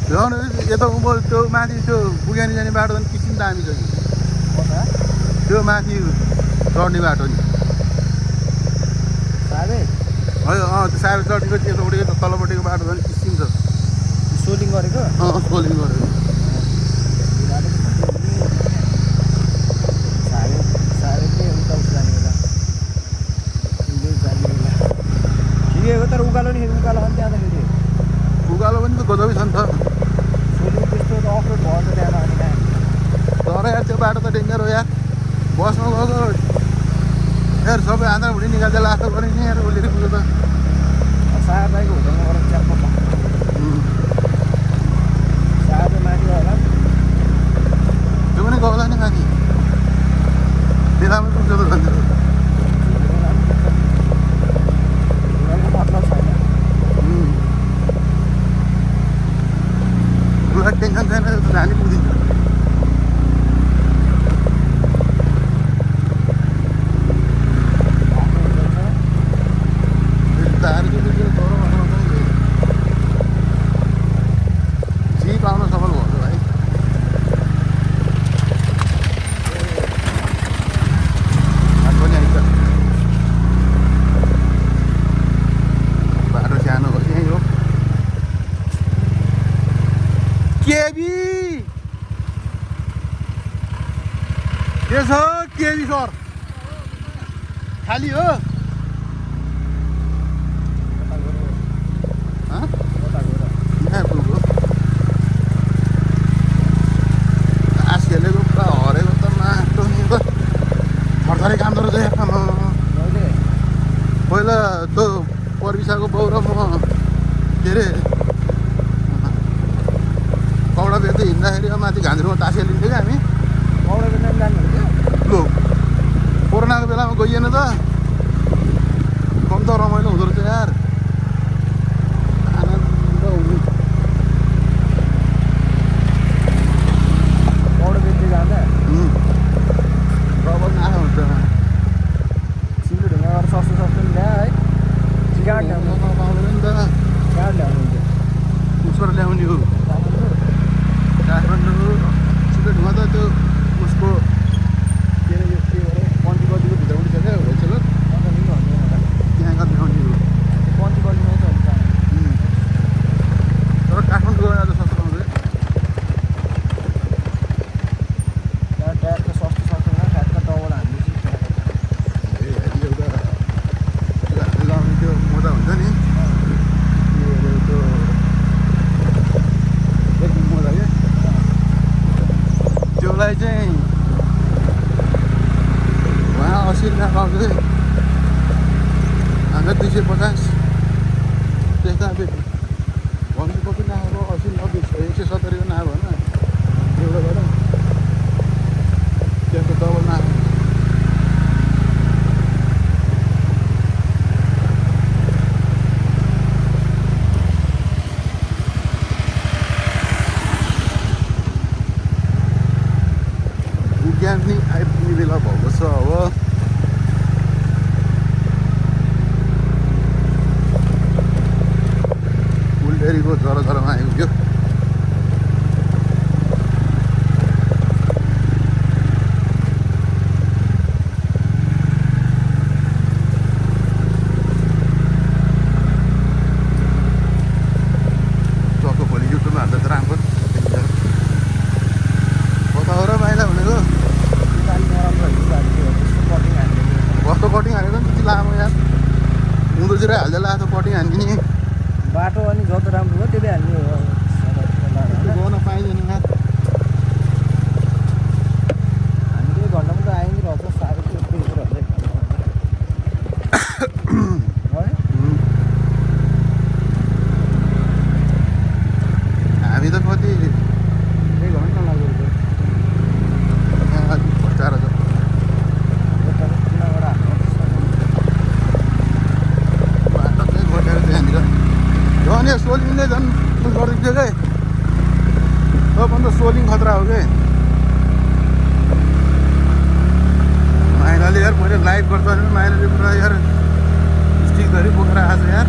झन् यता उँभो त्यो माथि त्यो बुग्यानी जाने बाटो झन् किसिम दामी छ नि त्यो माथि चढ्ने बाटो नि साह्रै है त्यो साह्रै चढेको यतापट्टिको तलपट्टिको बाटो झन् किसिम छ सोलिङ गरेको सोलिङ गरेको ठिकै हो तर उकालो नि उकालो पनि जाँदाखेरि उकालो पनि त गजबै छ नि त सोलिङ त्यस्तो त अफरोड भयो त त्यहाँ अनि तर यार त्यो बाटो त डेन्जर हो यार बसमा गएको यार सबै आँधाभुँडी निकाल्दै लास्तो गऱ्यो नि यार उसले पुग्यो त सारदाईको होटलमा गएर च्याप्प सारदाई माथि होला त्यो पनि गौला नि माथि बेलामै पुग्छ त झन् मतलब छैन उसलाई टेन्सन छैन जाने पुग्दिन्छ जिप आउन सफल भयो भाइ पनि आइन्छ बाटो सानो हो यहीँ हो केबी के छ केबी सर खाली हो खेलेको पुरा हरेको त माटो नि त थरथरी काम गर्छ पहिला त्यो पर्विसाको बाउ र म के अरे कौडा बेच्दै हिँड्दाखेरि माथि घाँद्रोमा टाँसिया लिन्थ्यो क्या हामी कौडा बेच्न जानुहुन्थ्यो लो कोरोनाको बेलामा गइएन त कम त रमाइलो हुँदो रहेछ यार आनन्द हुने कौडा बेच्दै जाँदा डबल नाफा हुन्छ सिलगढी ढुङ्गा गरेर सस्तो सस्तो नि ल्या है गाड ल्याउनु पाउँदैन नि त गाड ल्याउनुहुन्थ्यो उसबाट ल्याउने हो काठमाडौँ सिलगढीमा त त्यो उसको के अरे यो के अरे पन्ची गल्लीको भित्रपट्टि छ क्या होलसेलर त्यहाँ गएर ल्याउने हो पन्ची गल्लीमा त हुन्छ तर काठमाडौँ गएर त सस्तो पाउँछ ट्यागको सस्तो सस्तोमा ट्यागको डबल हान्दैछु एउटा लाउने त्यो मजा हुन्छ नि के अरे त्यो एकदम मजा क्या त्योलाई चाहिँ उहाँ 80 रुपियाँ पाउँछ है हाम्रो 250 त्यस्ता भन्छु कति नआएको 80 90 170 नआएको होइन एउटाबाट त्यसको डबल नआएको ज्ञानी आइपुग्ने बेला भएको छ अब फुलडेरीको जरामा आइपुग्यो चक्को भोलि युट्युबमा हाल्दा त राम्रो कता हो र माइला भनेको कस्तो कटिङ हालेको नि त्यति लामो यार उँधोतिर हाल्दै लाएको कटिङ हान्ने बाटो अनि जति राम्रो हो त्यति हाल्ने हो गर्न पाइँदैन यार हामी 1 घन्टामा त आइ नि रहेछ साह्रै त्यो कुरोहरूले हामी त कति 1 घन्टा लाग्यो यहाँ अलिक भट्टाएर छ बाटो चाहिँ घटेर त्यहाँनिर झन् यो सोलिङले झन् गरिदिन्छ क्या सबभन्दा सोलिङ खतरा हो क्या माइलाले यार मैले लाइभ गर्दा माइलाले पुरा यार स्टिकधरि बोकेर आएको छ यार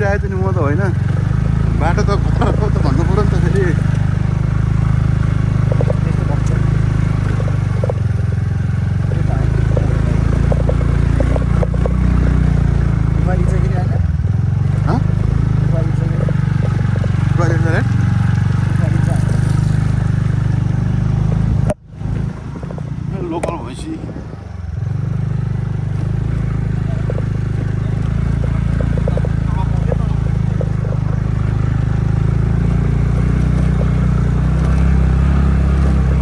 आएछ नि म त होइन बाटो त खतरा त भन्नु पऱ्यो नि त फेरि त्यस्तो भएको छ त्यो त होइन दुपारी चाहिँ किन होइन हँ दुपारी चाहिँ टोइलेट टोइलेट दुपारी चाहिँ लोकल भैँसी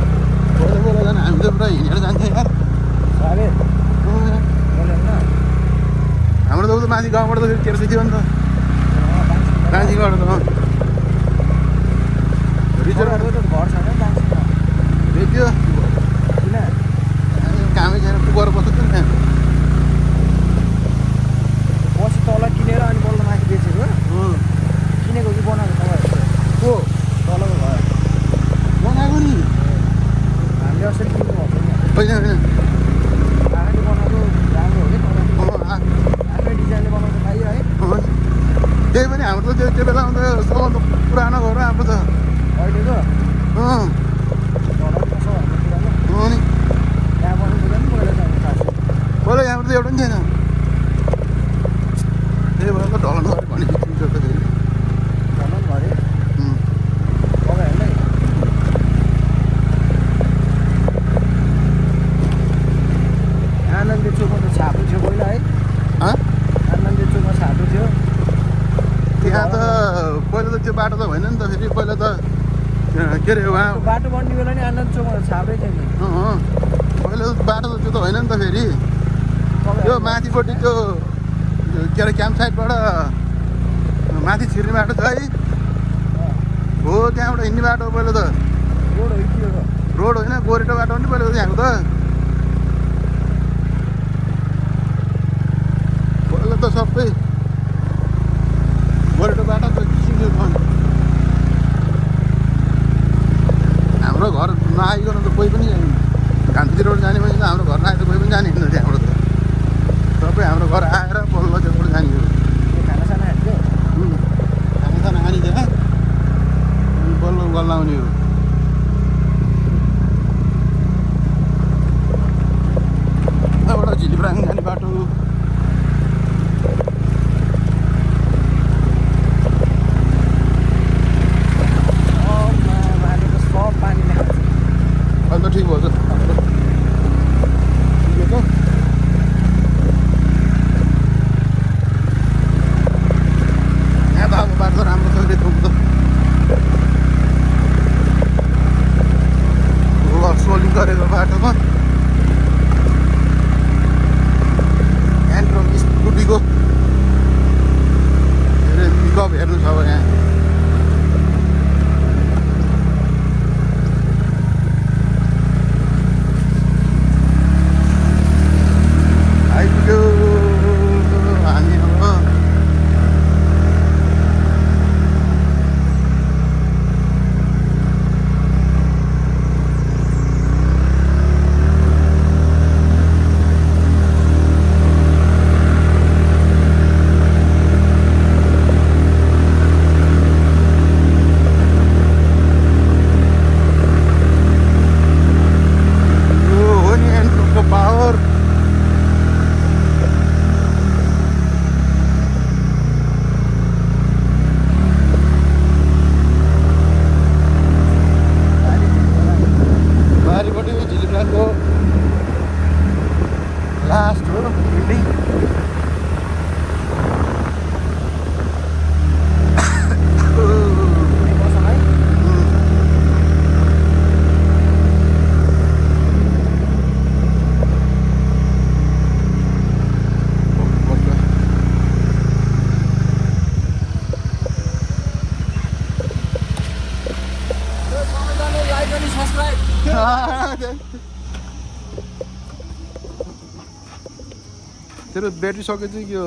हामी त पुरा हिँडेर जान्थ्यो यार साह्रै बोलेन न हाम्रो त उता माथि गाउँबाट त फेरि तेर्सै थियो नि त डान्सिङबाट त रिजर्भ रिजर्भ त घर छैन डान्सिङमा भेट्यो किन कामै छैन पुगेर बस्छ नि त्यहाँ पछि तल किनेर अनि बल्ल माथि बेचेको किनेको कि बनाएको तपाईँहरू को तलको घर बनाएको नि हामीले असरी किन्नु भएको होइन छैन होइन आफैले बनाएको राम्रो हो कि तपाईँले अँ, आफ्नै डिजाइनले बनाउनु पाइयो है अँ। त्यही पनि हाम्रो त त्यो बेलामा त सबभन्दा पुरानो घर हो हाम्रो त अहिलेको अँ घर कसो हाम्रो कुरामा अँ नि त्यहाँ बनाउनु पनि पहिला चाहिँ खास पहिला यहाँबाट त एउटा पनि थिएन त्यही भएर त ढलन गऱ्यो भने चिन्छ त फेरि भनौँ घरे उम्, तपाईँहरूलाई आनन्द चोकमा त छापु थियो पहिला है हँ आनन्द चोकमा छापु थियो त्यहाँ त पहिला त त्यो बाटो त होइन नि त फेरि पहिला त के अरे उहाँ त्यो बाटो बन्ने बेला नि आनन्द चोकमा त छापै थियो नि अँ पहिला त बाटो त त्यो त होइन नि त फेरि त्यो तपाईँहरू माथिपट्टि त्यो के अरे क्याम्प साइडबाट माथि छिर्ने बाटो छ है हो त्यहाँबाट हिँड्ने बाटो हो पहिला त रोड हो कि यो रोड होइन गोरेटो बाटो हो नि पहिला त त्यहाँको त पहिला त सबै गोरेटो बाटो त किसिमको छ हाम्रो घर नआइकन त कोही पनि घामती रोड जाने भने त हाम्रो घर नआएर कोही पनि जाने होइन त्यहाँबाट त सबै हाम्रो घर आएर बल्ल त्यहाँबाट जाने हो खानासाना हाल्थ्यो खानासाना खाने त्यहाँ अनि बल्ल बल्ल आउने हो यताबाट झिलिप्राङ जाने बाटो माने त सब पानीले खान्छ अहिले त ठिक भयो त हाम्रो ठिकै छ यहाँ त अब बाटो त राम्रो छ रे त सोलिङ गरेको बाटोमा एन्ड्रो स्कुटीको के अरे पिकअप हेर्नु छ अब यहाँ आइपुग्यो हामी अब यो हो नि एन्ड्रोको पावर बारीपट्टि झिलिप्राङको लास्ट हो बिल्डिङ बसौँ है सबैजनाले लाइक अनि सब्सक्राइब तेरो ब्याट्री सकेपछि यो